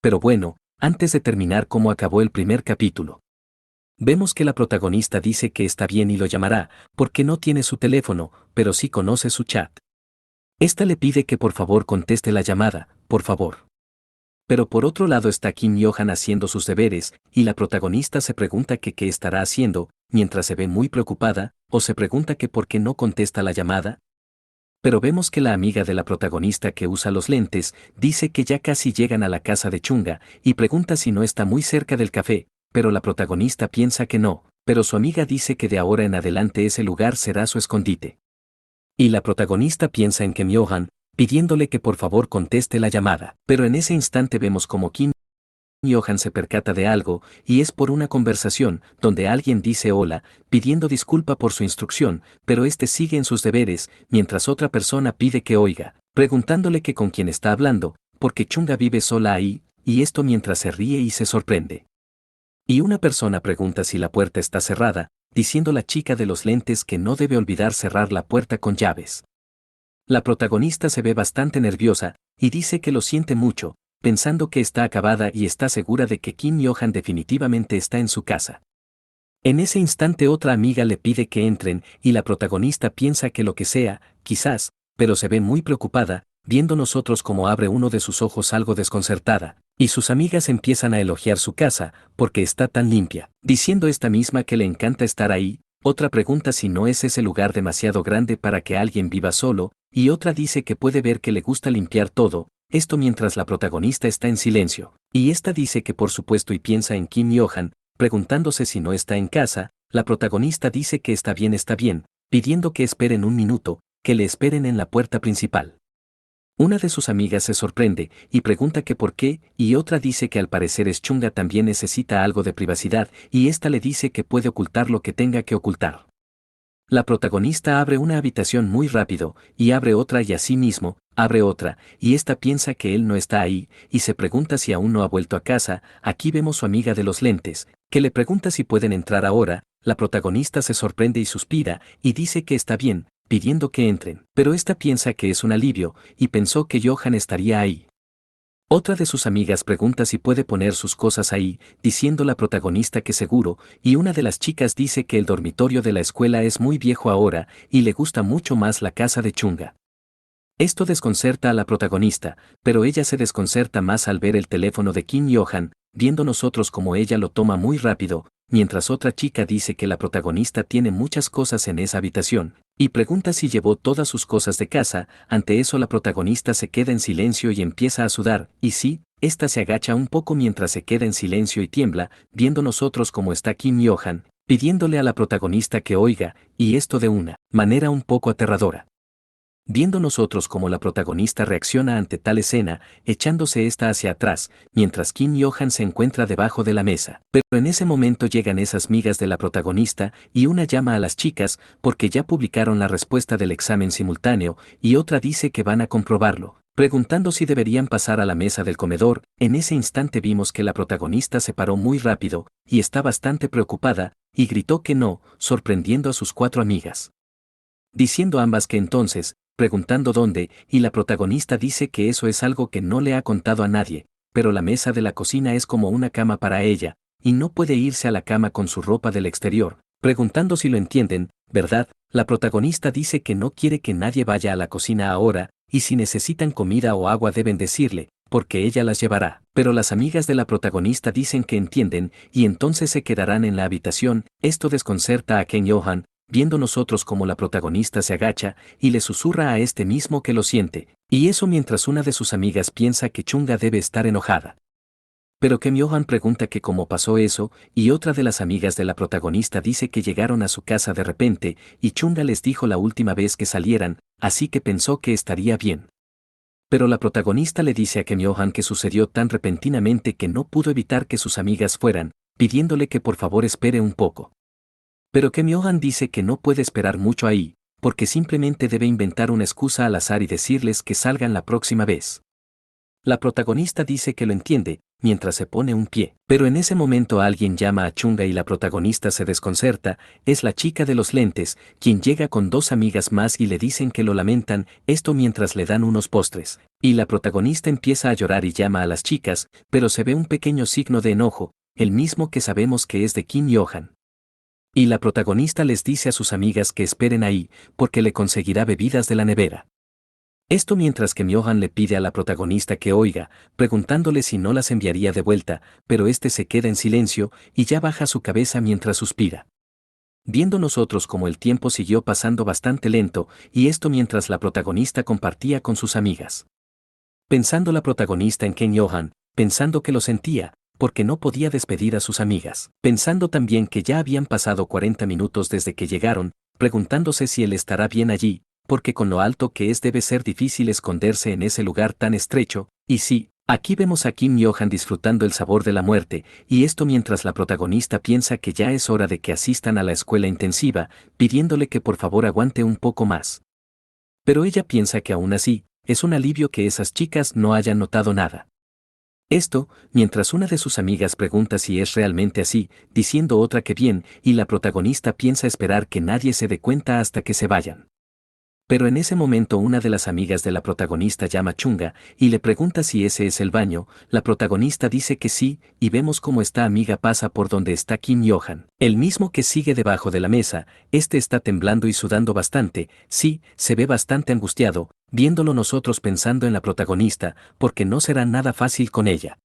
Pero bueno, antes de terminar cómo acabó el primer capítulo. Vemos que la protagonista dice que está bien y lo llamará, porque no tiene su teléfono, pero sí conoce su chat. Esta le pide que por favor conteste la llamada, por favor. Pero por otro lado está Kim Yohan haciendo sus deberes, y la protagonista se pregunta que qué estará haciendo, mientras se ve muy preocupada, o se pregunta que por qué no contesta la llamada. Pero vemos que la amiga de la protagonista que usa los lentes, dice que ya casi llegan a la casa de Chunga, y pregunta si no está muy cerca del café, pero la protagonista piensa que no, pero su amiga dice que de ahora en adelante ese lugar será su escondite. Y la protagonista piensa en Kim Yohan, pidiéndole que por favor conteste la llamada, pero en ese instante vemos como Kim Yohan se percata de algo, y es por una conversación, donde alguien dice hola, pidiendo disculpa por su instrucción, pero este sigue en sus deberes, mientras otra persona pide que oiga, preguntándole que con quién está hablando, porque Chunga vive sola ahí, y esto mientras se ríe y se sorprende. Y una persona pregunta si la puerta está cerrada, diciendo la chica de los lentes que no debe olvidar cerrar la puerta con llaves. La protagonista se ve bastante nerviosa, y dice que lo siente mucho, pensando que está acabada y está segura de que Kim Yohan definitivamente está en su casa. En ese instante otra amiga le pide que entren, y la protagonista piensa que lo que sea, quizás, pero se ve muy preocupada, viendo nosotros como abre uno de sus ojos algo desconcertada, y sus amigas empiezan a elogiar su casa, porque está tan limpia, diciendo esta misma que le encanta estar ahí. Otra pregunta si no es ese lugar demasiado grande para que alguien viva solo, y otra dice que puede ver que le gusta limpiar todo, esto mientras la protagonista está en silencio, y esta dice que por supuesto y piensa en Kim Yohan, preguntándose si no está en casa. La protagonista dice que está bien, pidiendo que esperen un minuto, que le esperen en la puerta principal. Una de sus amigas se sorprende y pregunta que por qué, y otra dice que al parecer Chunga también necesita algo de privacidad, y esta le dice que puede ocultar lo que tenga que ocultar. La protagonista abre una habitación muy rápido, y abre otra y así mismo, abre otra, y esta piensa que él no está ahí, y se pregunta si aún no ha vuelto a casa. Aquí vemos su amiga de los lentes, que le pregunta si pueden entrar ahora. La protagonista se sorprende y suspira, y dice que está bien, pidiendo que entren, pero esta piensa que es un alivio, y pensó que Johan estaría ahí. Otra de sus amigas pregunta si puede poner sus cosas ahí, diciendo la protagonista que seguro, y una de las chicas dice que el dormitorio de la escuela es muy viejo ahora, y le gusta mucho más la casa de Chunga. Esto desconcerta a la protagonista, pero ella se desconcerta más al ver el teléfono de Kim Yohan, viendo nosotros como ella lo toma muy rápido, mientras otra chica dice que la protagonista tiene muchas cosas en esa habitación, y pregunta si llevó todas sus cosas de casa. Ante eso la protagonista se queda en silencio y empieza a sudar, y sí, esta se agacha un poco mientras se queda en silencio y tiembla, viendo nosotros como está Kim Yohan, pidiéndole a la protagonista que oiga, y esto de una manera un poco aterradora. Viendo nosotros como la protagonista reacciona ante tal escena, echándose esta hacia atrás, mientras Kim Yohan se encuentra debajo de la mesa. Pero en ese momento llegan esas migas de la protagonista, y una llama a las chicas, porque ya publicaron la respuesta del examen simultáneo, y otra dice que van a comprobarlo, preguntando si deberían pasar a la mesa del comedor. En ese instante vimos que la protagonista se paró muy rápido, y está bastante preocupada, y gritó que no, sorprendiendo a sus cuatro amigas. Diciendo ambas que entonces, preguntando dónde, y la protagonista dice que eso es algo que no le ha contado a nadie, pero la mesa de la cocina es como una cama para ella, y no puede irse a la cama con su ropa del exterior, preguntando si lo entienden, ¿verdad? La protagonista dice que no quiere que nadie vaya a la cocina ahora, y si necesitan comida o agua deben decirle, porque ella las llevará. Pero las amigas de la protagonista dicen que entienden, y entonces se quedarán en la habitación. Esto desconcerta a Kim Yohan, viendo nosotros como la protagonista se agacha, y le susurra a este mismo que lo siente, y eso mientras una de sus amigas piensa que Chunga debe estar enojada. Pero Kim Yohan pregunta que cómo pasó eso, y otra de las amigas de la protagonista dice que llegaron a su casa de repente, y Chunga les dijo la última vez que salieran, así que pensó que estaría bien. Pero la protagonista le dice a Kim Yohan que sucedió tan repentinamente que no pudo evitar que sus amigas fueran, pidiéndole que por favor espere un poco. Pero Kim Yohan dice que no puede esperar mucho ahí, porque simplemente debe inventar una excusa al azar y decirles que salgan la próxima vez. La protagonista dice que lo entiende, mientras se pone un pie. Pero en ese momento alguien llama a Chunga y la protagonista se desconcerta, es la chica de los lentes, quien llega con dos amigas más y le dicen que lo lamentan, esto mientras le dan unos postres. Y la protagonista empieza a llorar y llama a las chicas, pero se ve un pequeño signo de enojo, el mismo que sabemos que es de Kim Yo-han. Y la protagonista les dice a sus amigas que esperen ahí, porque le conseguirá bebidas de la nevera. Esto mientras que Myohan le pide a la protagonista que oiga, preguntándole si no las enviaría de vuelta, pero este se queda en silencio y ya baja su cabeza mientras suspira. Viendo nosotros como el tiempo siguió pasando bastante lento, y esto mientras la protagonista compartía con sus amigas. Pensando la protagonista en Kim Yo-han, pensando que lo sentía, porque no podía despedir a sus amigas. Pensando también que ya habían pasado 40 minutos desde que llegaron, preguntándose si él estará bien allí, porque con lo alto que es debe ser difícil esconderse en ese lugar tan estrecho, y sí, aquí vemos a Kim Yo-han disfrutando el sabor de la muerte, y esto mientras la protagonista piensa que ya es hora de que asistan a la escuela intensiva, pidiéndole que por favor aguante un poco más. Pero ella piensa que aún así, es un alivio que esas chicas no hayan notado nada. Esto, mientras una de sus amigas pregunta si es realmente así, diciendo otra que bien, y la protagonista piensa esperar que nadie se dé cuenta hasta que se vayan. Pero en ese momento una de las amigas de la protagonista llama a Chunga y le pregunta si ese es el baño, la protagonista dice que sí, y vemos cómo esta amiga pasa por donde está Kim Yo-han, el mismo que sigue debajo de la mesa, este está temblando y sudando bastante, sí, se ve bastante angustiado, viéndolo nosotros pensando en la protagonista, porque no será nada fácil con ella.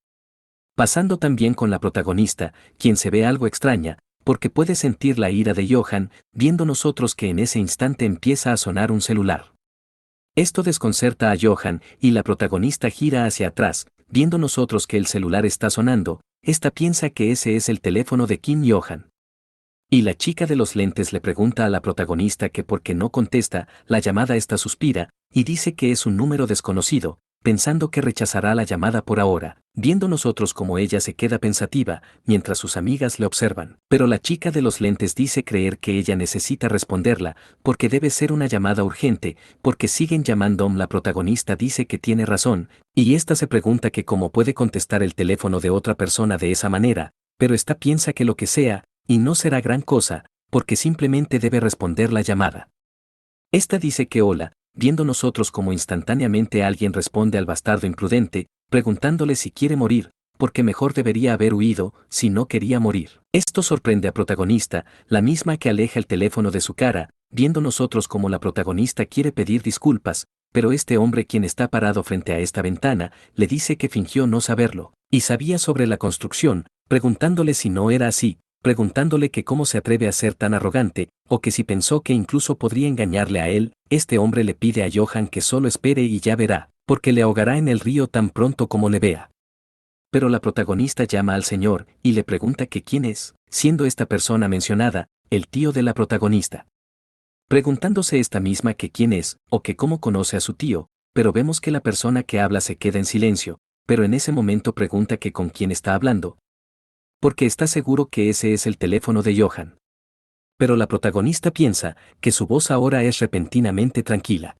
Pasando también con la protagonista, quien se ve algo extraña, porque puede sentir la ira de Johan, viendo nosotros que en ese instante empieza a sonar un celular. Esto desconcerta a Johan y la protagonista gira hacia atrás, viendo nosotros que el celular está sonando, esta piensa que ese es el teléfono de Kim Yo-han. Y la chica de los lentes le pregunta a la protagonista que por qué no contesta, la llamada esta suspira, y dice que es un número desconocido, pensando que rechazará la llamada por ahora, viendo nosotros como ella se queda pensativa, mientras sus amigas le observan. Pero la chica de los lentes dice creer que ella necesita responderla, porque debe ser una llamada urgente, porque siguen llamando. La protagonista dice que tiene razón, y esta se pregunta que cómo puede contestar el teléfono de otra persona de esa manera, pero esta piensa que lo que sea, y no será gran cosa, porque simplemente debe responder la llamada. Esta dice que hola, viendo nosotros como instantáneamente alguien responde al bastardo imprudente, preguntándole si quiere morir, porque mejor debería haber huido, si no quería morir. Esto sorprende a protagonista, la misma que aleja el teléfono de su cara, viendo nosotros como la protagonista quiere pedir disculpas, pero este hombre quien está parado frente a esta ventana, le dice que fingió no saberlo, y sabía sobre la construcción, preguntándole si no era así, preguntándole que cómo se atreve a ser tan arrogante, o que si pensó que incluso podría engañarle a él, este hombre le pide a Johan que solo espere y ya verá, porque le ahogará en el río tan pronto como le vea. Pero la protagonista llama al señor y le pregunta que quién es, siendo esta persona mencionada, el tío de la protagonista. Preguntándose esta misma que quién es, o que cómo conoce a su tío, pero vemos que la persona que habla se queda en silencio, pero en ese momento pregunta que con quién está hablando, porque está seguro que ese es el teléfono de Johan. Pero la protagonista piensa que su voz ahora es repentinamente tranquila.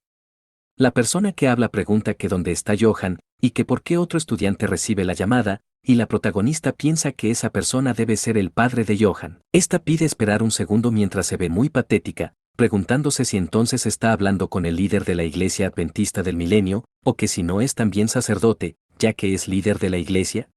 La persona que habla pregunta que dónde está Johan, y que por qué otro estudiante recibe la llamada, y la protagonista piensa que esa persona debe ser el padre de Johan. Esta pide esperar un segundo mientras se ve muy patética, preguntándose si entonces está hablando con el líder de la iglesia adventista del milenio, o que si no es también sacerdote, ya que es líder de la iglesia.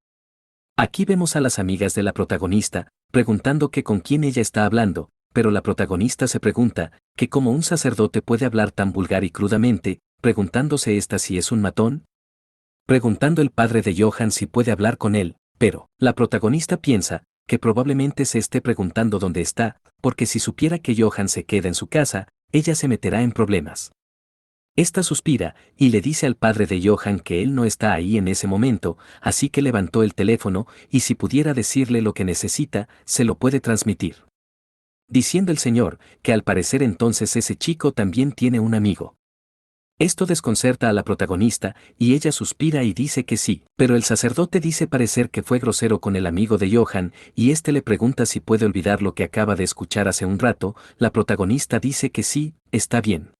Aquí vemos a las amigas de la protagonista, preguntando que con quién ella está hablando, pero la protagonista se pregunta, que cómo un sacerdote puede hablar tan vulgar y crudamente, preguntándose esta si es un matón. Preguntando el padre de Johan si puede hablar con él, pero, la protagonista piensa, que probablemente se esté preguntando dónde está, porque si supiera que Johan se queda en su casa, ella se meterá en problemas. Esta suspira, y le dice al padre de Johan que él no está ahí en ese momento, así que levantó el teléfono, y si pudiera decirle lo que necesita, se lo puede transmitir. Diciendo el señor, que al parecer entonces ese chico también tiene un amigo. Esto desconcerta a la protagonista, y ella suspira y dice que sí, pero el sacerdote dice parecer que fue grosero con el amigo de Johan, y este le pregunta si puede olvidar lo que acaba de escuchar hace un rato, la protagonista dice que sí, está bien.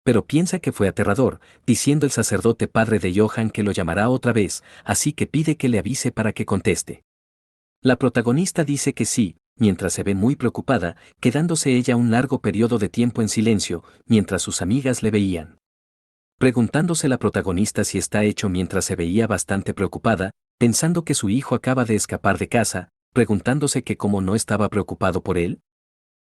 pero piensa que fue aterrador, diciendo el sacerdote padre de Johan que lo llamará otra vez, así que pide que le avise para que conteste. La protagonista dice que sí, mientras se ve muy preocupada, quedándose ella un largo periodo de tiempo en silencio, mientras sus amigas le veían. Preguntándose la protagonista si está hecho mientras se veía bastante preocupada, pensando que su hijo acaba de escapar de casa, preguntándose que cómo no estaba preocupado por él.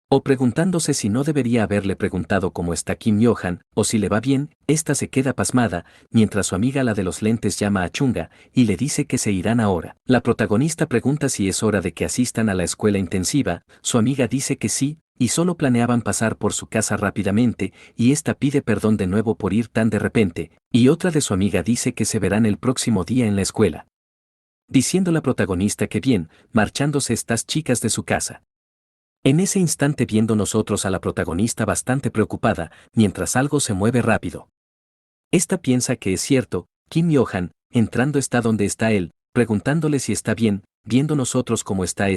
O preguntándose si no debería haberle preguntado cómo está Kim Johan, o si le va bien, esta se queda pasmada, mientras su amiga la de los lentes llama a Chunga, y le dice que se irán ahora. La protagonista pregunta si es hora de que asistan a la escuela intensiva, su amiga dice que sí, y solo planeaban pasar por su casa rápidamente, y esta pide perdón de nuevo por ir tan de repente, y otra de su amiga dice que se verán el próximo día en la escuela. Diciendo la protagonista que bien, marchándose estas chicas de su casa. En ese instante viendo nosotros a la protagonista bastante preocupada, mientras algo se mueve rápido. Esta piensa que es cierto, Kim Johan, entrando está donde está él, preguntándole si está bien, viendo nosotros cómo está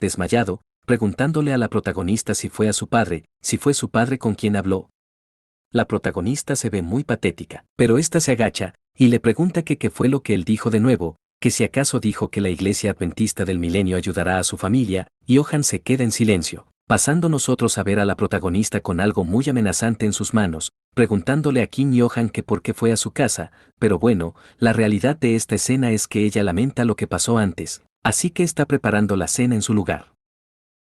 desmayado, preguntándole a la protagonista si fue a su padre, si fue su padre con quien habló. La protagonista se ve muy patética, pero esta se agacha, y le pregunta que qué fue lo que él dijo de nuevo, que si acaso dijo que la Iglesia Adventista del Milenio ayudará a su familia, y Johan se queda en silencio, pasando nosotros a ver a la protagonista con algo muy amenazante en sus manos, preguntándole a Kim Johan que por qué fue a su casa, pero bueno, la realidad de esta escena es que ella lamenta lo que pasó antes, así que está preparando la cena en su lugar.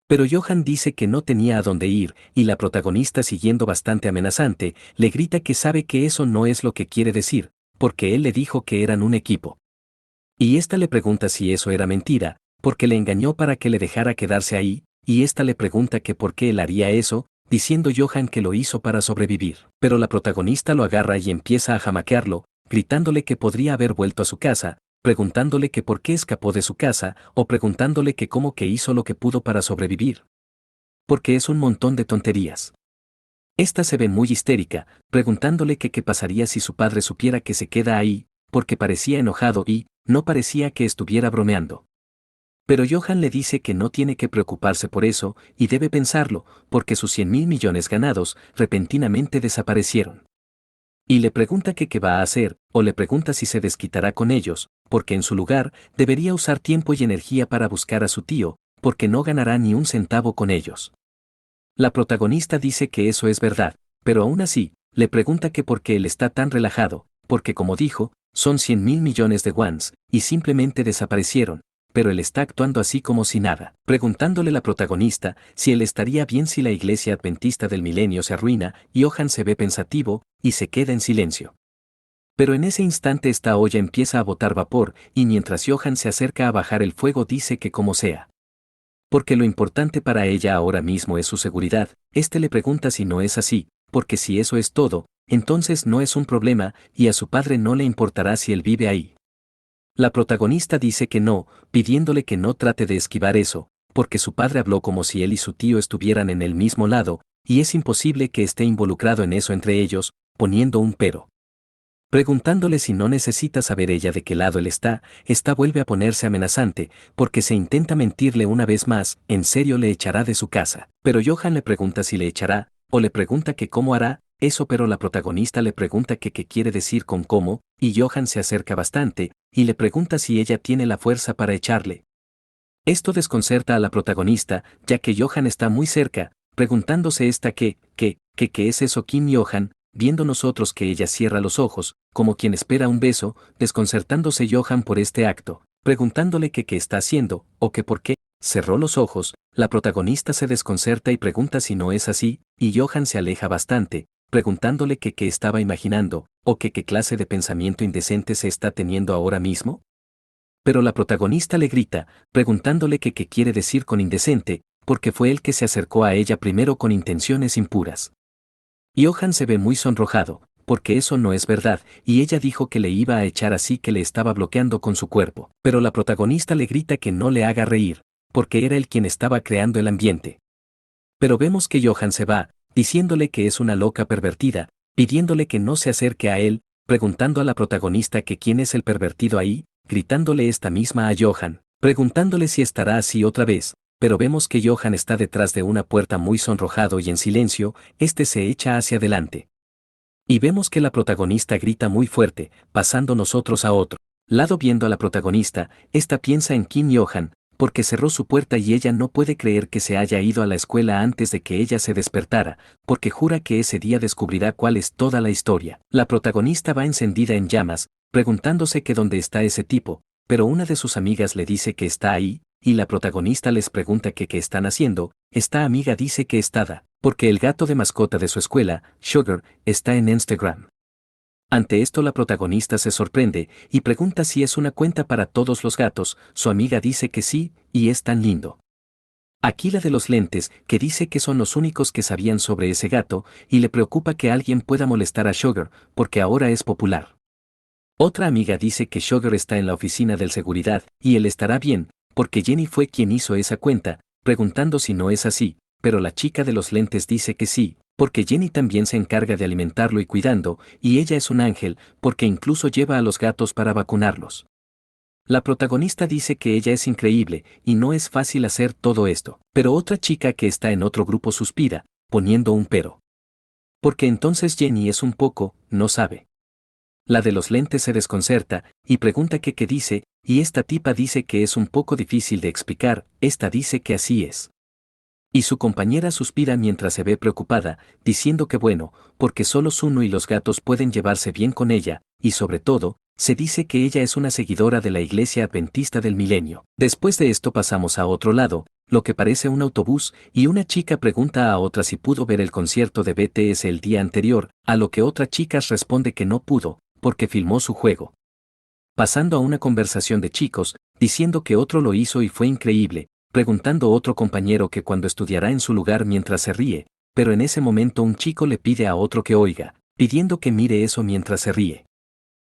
Pero Johan dice que no tenía a dónde ir, y la protagonista, siguiendo bastante amenazante, le grita que sabe que eso no es lo que quiere decir, porque él le dijo que eran un equipo. Y ésta le pregunta si eso era mentira, porque le engañó para que le dejara quedarse ahí, y ésta le pregunta que por qué él haría eso, diciendo Johan que lo hizo para sobrevivir. Pero la protagonista lo agarra y empieza a jamaquearlo, gritándole que podría haber vuelto a su casa, preguntándole que por qué escapó de su casa, o preguntándole que cómo que hizo lo que pudo para sobrevivir. Porque es un montón de tonterías. Esta se ve muy histérica, preguntándole que qué pasaría si su padre supiera que se queda ahí, porque parecía enojado y, no parecía que estuviera bromeando. Pero Johan le dice que no tiene que preocuparse por eso, y debe pensarlo, porque sus 100.000 millones ganados, repentinamente desaparecieron. Y le pregunta que qué va a hacer, o le pregunta si se desquitará con ellos, porque en su lugar, debería usar tiempo y energía para buscar a su tío, porque no ganará ni un centavo con ellos. La protagonista dice que eso es verdad, pero aún así, le pregunta que por qué él está tan relajado, porque como dijo, son 100.000 millones de wons, y simplemente desaparecieron, pero él está actuando así como si nada, preguntándole la protagonista si él estaría bien si la Iglesia Adventista del Milenio se arruina, y Johan se ve pensativo, y se queda en silencio. Pero en ese instante esta olla empieza a botar vapor, y mientras Johan se acerca a bajar el fuego dice que como sea. Porque lo importante para ella ahora mismo es su seguridad, le pregunta si no es así, porque si eso es todo, entonces no es un problema, y a su padre no le importará si él vive ahí. La protagonista dice que no, pidiéndole que no trate de esquivar eso, porque su padre habló como si él y su tío estuvieran en el mismo lado, y es imposible que esté involucrado en eso entre ellos, poniendo un pero. Preguntándole si no necesita saber ella de qué lado él está, esta vuelve a ponerse amenazante, porque se intenta mentirle una vez más, en serio le echará de su casa. Pero Johan le pregunta si le echará, o le pregunta que cómo hará, eso pero la protagonista le pregunta que qué quiere decir con cómo, y Johan se acerca bastante, y le pregunta si ella tiene la fuerza para echarle. Esto desconcerta a la protagonista, ya que Johan está muy cerca, preguntándose esta qué es eso Kim Johan, viendo nosotros que ella cierra los ojos, como quien espera un beso, desconcertándose Johan por este acto, preguntándole que qué está haciendo, o que por qué, cerró los ojos, la protagonista se desconcerta y pregunta si no es así, y Johan se aleja bastante, preguntándole que qué estaba imaginando, o que qué clase de pensamiento indecente se está teniendo ahora mismo. Pero la protagonista le grita, preguntándole que qué quiere decir con indecente, porque fue él que se acercó a ella primero con intenciones impuras. Johan se ve muy sonrojado, porque eso no es verdad, y ella dijo que le iba a echar así que le estaba bloqueando con su cuerpo. Pero la protagonista le grita que no le haga reír, porque era él quien estaba creando el ambiente. Pero vemos que Johan se va, diciéndole que es una loca pervertida, pidiéndole que no se acerque a él, preguntando a la protagonista que quién es el pervertido ahí, gritándole esta misma a Johan, preguntándole si estará así otra vez, pero vemos que Johan está detrás de una puerta muy sonrojado y en silencio, se echa hacia adelante. Y vemos que la protagonista grita muy fuerte, pasando nosotros a otro lado viendo a la protagonista, esta piensa en Kim Yo-han, porque cerró su puerta y ella no puede creer que se haya ido a la escuela antes de que ella se despertara, porque jura que ese día descubrirá cuál es toda la historia. La protagonista va encendida en llamas, preguntándose que dónde está ese tipo, pero una de sus amigas le dice que está ahí, y la protagonista les pregunta que qué están haciendo. Esta amiga dice que está, porque el gato de mascota de su escuela, Sugar, está en Instagram. Ante esto la protagonista se sorprende y pregunta si es una cuenta para todos los gatos. Su amiga dice que sí, y es tan lindo. Aquí la de los lentes, que dice que son los únicos que sabían sobre ese gato, y le preocupa que alguien pueda molestar a Sugar, porque ahora es popular. Otra amiga dice que Sugar está en la oficina del seguridad, y él estará bien, porque Jenny fue quien hizo esa cuenta, preguntando si no es así, pero la chica de los lentes dice que sí, porque Jenny también se encarga de alimentarlo y cuidando, y ella es un ángel, porque incluso lleva a los gatos para vacunarlos. La protagonista dice que ella es increíble, y no es fácil hacer todo esto, pero otra chica que está en otro grupo suspira, poniendo un pero. Porque entonces Jenny es un poco, no sabe. La de los lentes se desconcerta, y pregunta que qué dice, y esta tipa dice que es un poco difícil de explicar, esta dice que así es. Y su compañera suspira mientras se ve preocupada, diciendo que bueno, porque solo Suno y los gatos pueden llevarse bien con ella, y sobre todo, se dice que ella es una seguidora de la Iglesia Adventista del Milenio. Después de esto pasamos a otro lado, lo que parece un autobús, y una chica pregunta a otra si pudo ver el concierto de BTS el día anterior, a lo que otra chica responde que no pudo, porque filmó su juego. Pasando a una conversación de chicos, diciendo que otro lo hizo y fue increíble, preguntando otro compañero que cuando estudiará en su lugar mientras se ríe, pero en ese momento un chico le pide a otro que oiga, pidiendo que mire eso mientras se ríe.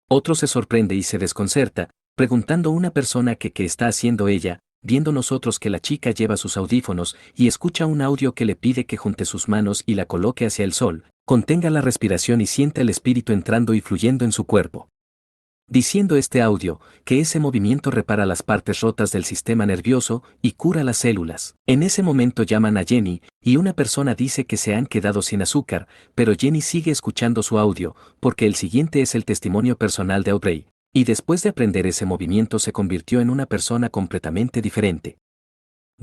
Otro se sorprende y se desconcerta, preguntando a una persona que qué está haciendo ella, viendo nosotros que la chica lleva sus audífonos y escucha un audio que le pide que junte sus manos y la coloque hacia el sol, contenga la respiración y sienta el espíritu entrando y fluyendo en su cuerpo. Diciendo este audio, que ese movimiento repara las partes rotas del sistema nervioso y cura las células. En ese momento llaman a Jenny, y una persona dice que se han quedado sin azúcar, pero Jenny sigue escuchando su audio, porque el siguiente es el testimonio personal de Audrey, y después de aprender ese movimiento se convirtió en una persona completamente diferente.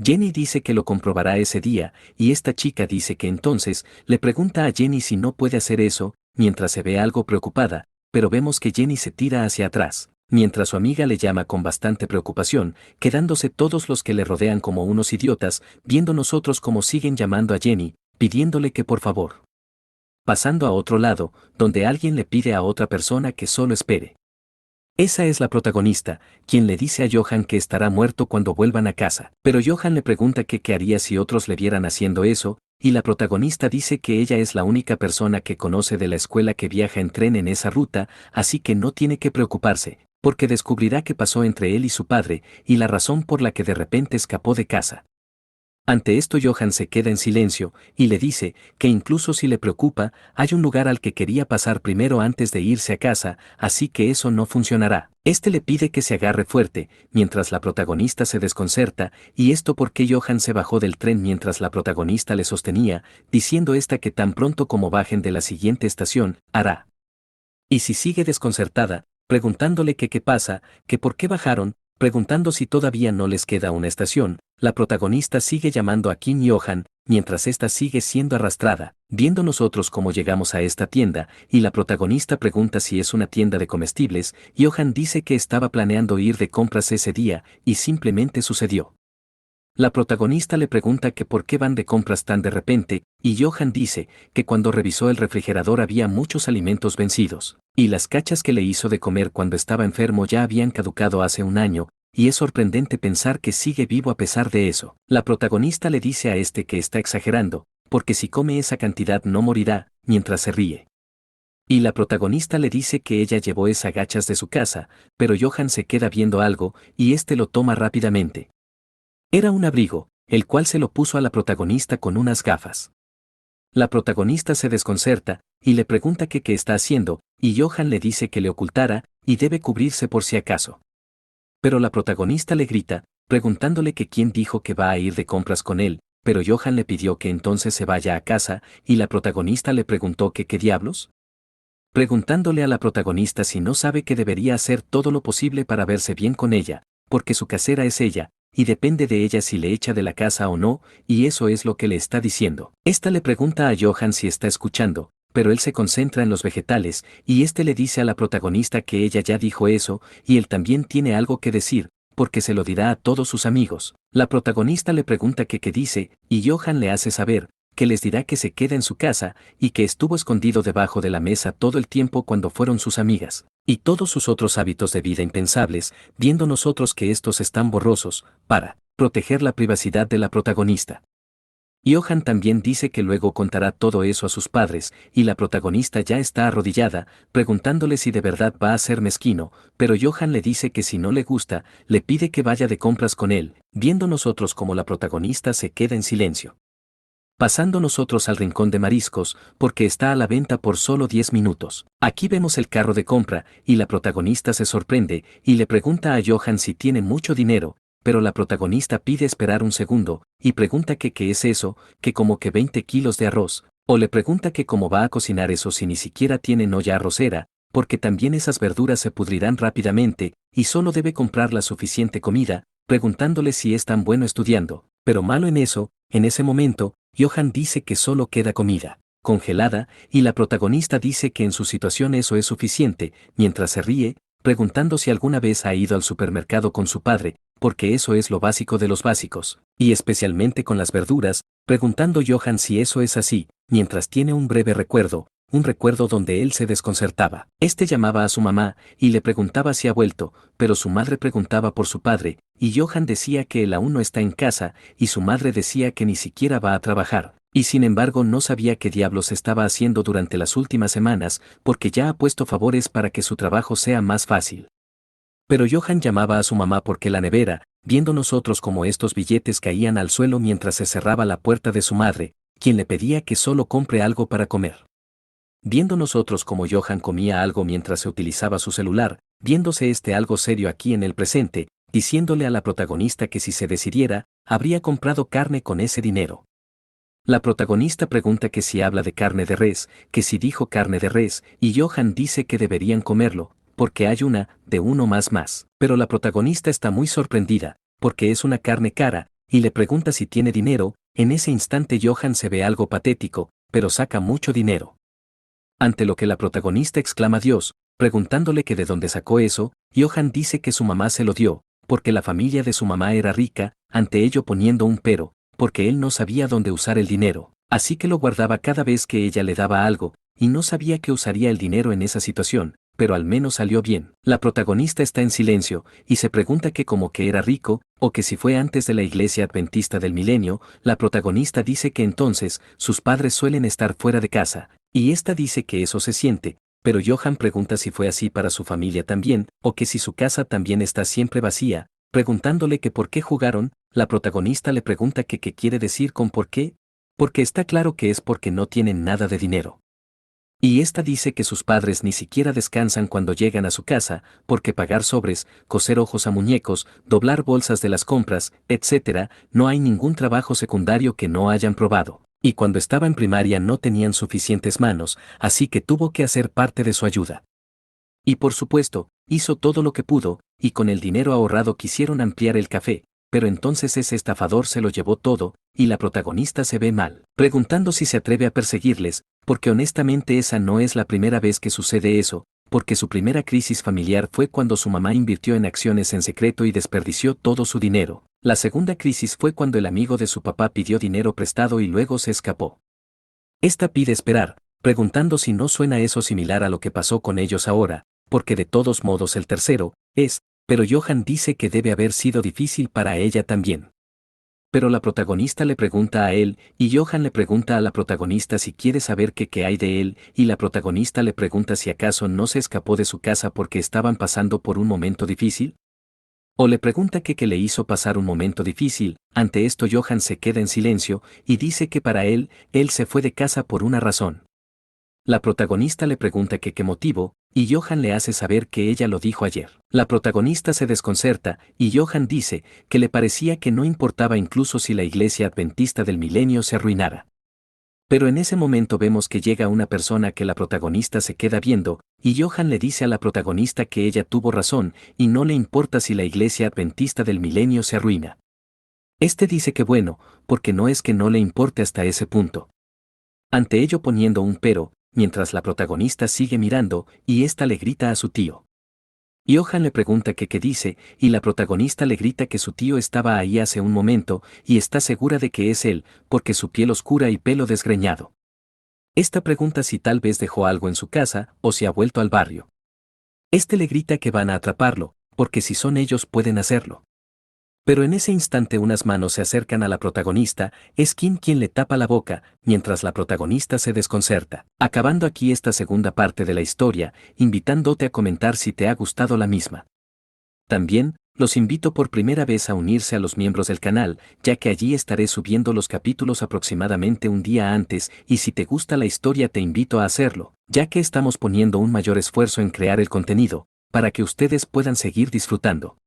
Jenny dice que lo comprobará ese día, y esta chica dice que entonces le pregunta a Jenny si no puede hacer eso, mientras se ve algo preocupada, pero vemos que Jenny se tira hacia atrás, mientras su amiga le llama con bastante preocupación, quedándose todos los que le rodean como unos idiotas, viendo nosotros cómo siguen llamando a Jenny, pidiéndole que por favor. Pasando a otro lado, donde alguien le pide a otra persona que solo espere. Esa es la protagonista, quien le dice a Johan que estará muerto cuando vuelvan a casa, pero Johan le pregunta que qué haría si otros le vieran haciendo eso, y la protagonista dice que ella es la única persona que conoce de la escuela que viaja en tren en esa ruta, así que no tiene que preocuparse, porque descubrirá qué pasó entre él y su padre, y la razón por la que de repente escapó de casa. Ante esto Johan se queda en silencio, y le dice, que incluso si le preocupa, hay un lugar al que quería pasar primero antes de irse a casa, así que eso no funcionará. Este le pide que se agarre fuerte, mientras la protagonista se desconcerta, y esto porque Johan se bajó del tren mientras la protagonista le sostenía, diciendo esta que tan pronto como bajen de la siguiente estación, hará. Y si sigue desconcertada, preguntándole que qué pasa, que por qué bajaron, preguntando si todavía no les queda una estación, la protagonista sigue llamando a Kim Yo-han, mientras ésta sigue siendo arrastrada, viendo nosotros cómo llegamos a esta tienda, y la protagonista pregunta si es una tienda de comestibles, Johan dice que estaba planeando ir de compras ese día, y simplemente sucedió. La protagonista le pregunta que por qué van de compras tan de repente, y Johan dice que cuando revisó el refrigerador había muchos alimentos vencidos, y las cachas que le hizo de comer cuando estaba enfermo ya habían caducado hace un año, y es sorprendente pensar que sigue vivo a pesar de eso. La protagonista le dice a este que está exagerando, porque si come esa cantidad no morirá, mientras se ríe. Y la protagonista le dice que ella llevó esas gachas de su casa, pero Johan se queda viendo algo, y este lo toma rápidamente. Era un abrigo, el cual se lo puso a la protagonista con unas gafas. La protagonista se desconcerta, y le pregunta que qué está haciendo, y Johan le dice que le ocultara, y debe cubrirse por si acaso. Pero la protagonista le grita, preguntándole que quién dijo que va a ir de compras con él, pero Johan le pidió que entonces se vaya a casa, y la protagonista le preguntó que qué diablos. preguntándole a la protagonista si no sabe que debería hacer todo lo posible para verse bien con ella, porque su casera es ella, y depende de ella si le echa de la casa o no, y eso es lo que le está diciendo. Esta le pregunta a Johan si está escuchando, pero él se concentra en los vegetales, y este le dice a la protagonista que ella ya dijo eso, y él también tiene algo que decir, porque se lo dirá a todos sus amigos. La protagonista le pregunta que qué dice, y Johan le hace saber, que les dirá que se queda en su casa, y que estuvo escondido debajo de la mesa todo el tiempo cuando fueron sus amigas, y todos sus otros hábitos de vida impensables, viendo nosotros que estos están borrosos, para proteger la privacidad de la protagonista. Johan también dice que luego contará todo eso a sus padres, y la protagonista ya está arrodillada, preguntándole si de verdad va a ser mezquino, pero Johan le dice que si no le gusta, le pide que vaya de compras con él, viendo nosotros como la protagonista se queda en silencio. Pasando nosotros al rincón de mariscos, porque está a la venta por solo 10 minutos. Aquí vemos el carro de compra, y la protagonista se sorprende, y le pregunta a Johan si tiene mucho dinero, pero la protagonista pide esperar un segundo, y pregunta que qué es eso, que como que 20 kilos de arroz, o le pregunta que cómo va a cocinar eso si ni siquiera tienen olla arrocera, porque también esas verduras se pudrirán rápidamente, y solo debe comprar la suficiente comida, preguntándole si es tan bueno estudiando, pero malo en eso. En ese momento, Johan dice que solo queda comida congelada, y la protagonista dice que en su situación eso es suficiente, mientras se ríe, preguntando si alguna vez ha ido al supermercado con su padre, porque eso es lo básico de los básicos, y especialmente con las verduras, preguntando Johan si eso es así, mientras tiene un breve recuerdo, un recuerdo donde él se desconcertaba. Este llamaba a su mamá, y le preguntaba si ha vuelto, pero su madre preguntaba por su padre, y Johan decía que él aún no está en casa, y su madre decía que ni siquiera va a trabajar, y sin embargo no sabía qué diablos estaba haciendo durante las últimas semanas, porque ya ha puesto favores para que su trabajo sea más fácil. Pero Johan llamaba a su mamá porque la nevera, viendo nosotros como estos billetes caían al suelo mientras se cerraba la puerta de su madre, quien le pedía que solo compre algo para comer. Viendo nosotros como Johan comía algo mientras se utilizaba su celular, viéndose algo serio aquí en el presente, diciéndole a la protagonista que si se decidiera, habría comprado carne con ese dinero. La protagonista pregunta que si habla de carne de res, que si dijo carne de res, y Johan dice que deberían comerlo, porque hay una, de uno más. Pero la protagonista está muy sorprendida, porque es una carne cara, y le pregunta si tiene dinero. En ese instante Johan se ve algo patético, pero saca mucho dinero. Ante lo que la protagonista exclama Dios, preguntándole que de dónde sacó eso, Johan dice que su mamá se lo dio, porque la familia de su mamá era rica, ante ello poniendo un pero, porque él no sabía dónde usar el dinero, así que lo guardaba cada vez que ella le daba algo, y no sabía que usaría el dinero en esa situación, pero al menos salió bien. La protagonista está en silencio, y se pregunta que como que era rico, o que si fue antes de la iglesia adventista del milenio. La protagonista dice que entonces, sus padres suelen estar fuera de casa, y esta dice que eso se siente, pero Johan pregunta si fue así para su familia también, o que si su casa también está siempre vacía, preguntándole que por qué jugaron. La protagonista le pregunta que qué quiere decir con por qué, porque está claro que es porque no tienen nada de dinero. Y esta dice que sus padres ni siquiera descansan cuando llegan a su casa, porque pagar sobres, coser ojos a muñecos, doblar bolsas de las compras, etc., no hay ningún trabajo secundario que no hayan probado. Y cuando estaba en primaria no tenían suficientes manos, así que tuvo que hacer parte de su ayuda. Y por supuesto, hizo todo lo que pudo, y con el dinero ahorrado quisieron ampliar el café, pero entonces ese estafador se lo llevó todo, y la protagonista se ve mal, preguntando si se atreve a perseguirles, porque honestamente esa no es la primera vez que sucede eso, porque su primera crisis familiar fue cuando su mamá invirtió en acciones en secreto y desperdició todo su dinero. La segunda crisis fue cuando el amigo de su papá pidió dinero prestado y luego se escapó. Esta pide esperar, preguntando si no suena eso similar a lo que pasó con ellos ahora, porque de todos modos el tercero, pero Johan dice que debe haber sido difícil para ella también. Pero la protagonista le pregunta a él, y Johan le pregunta a la protagonista si quiere saber qué hay de él, y la protagonista le pregunta si acaso no se escapó de su casa porque estaban pasando por un momento difícil. O le pregunta qué le hizo pasar un momento difícil. Ante esto Johan se queda en silencio, y dice que para él se fue de casa por una razón. La protagonista le pregunta que qué motivo, y Johan le hace saber que ella lo dijo ayer. La protagonista se desconcerta, y Johan dice que le parecía que no importaba incluso si la iglesia adventista del milenio se arruinara. Pero en ese momento vemos que llega una persona que la protagonista se queda viendo, y Johan le dice a la protagonista que ella tuvo razón, y no le importa si la iglesia adventista del milenio se arruina. Este dice que bueno, porque no es que no le importe hasta ese punto. Ante ello poniendo un pero, mientras la protagonista sigue mirando, y ésta le grita a su tío. Johan le pregunta que qué dice, y la protagonista le grita que su tío estaba ahí hace un momento, y está segura de que es él, porque su piel oscura y pelo desgreñado. Esta pregunta si tal vez dejó algo en su casa, o si ha vuelto al barrio. Este le grita que van a atraparlo, porque si son ellos pueden hacerlo. Pero en ese instante unas manos se acercan a la protagonista, es Kim quien le tapa la boca, mientras la protagonista se desconcerta. Acabando aquí esta segunda parte de la historia, invitándote a comentar si te ha gustado la misma. También, los invito por primera vez a unirse a los miembros del canal, ya que allí estaré subiendo los capítulos aproximadamente un día antes, y si te gusta la historia te invito a hacerlo, ya que estamos poniendo un mayor esfuerzo en crear el contenido, para que ustedes puedan seguir disfrutando.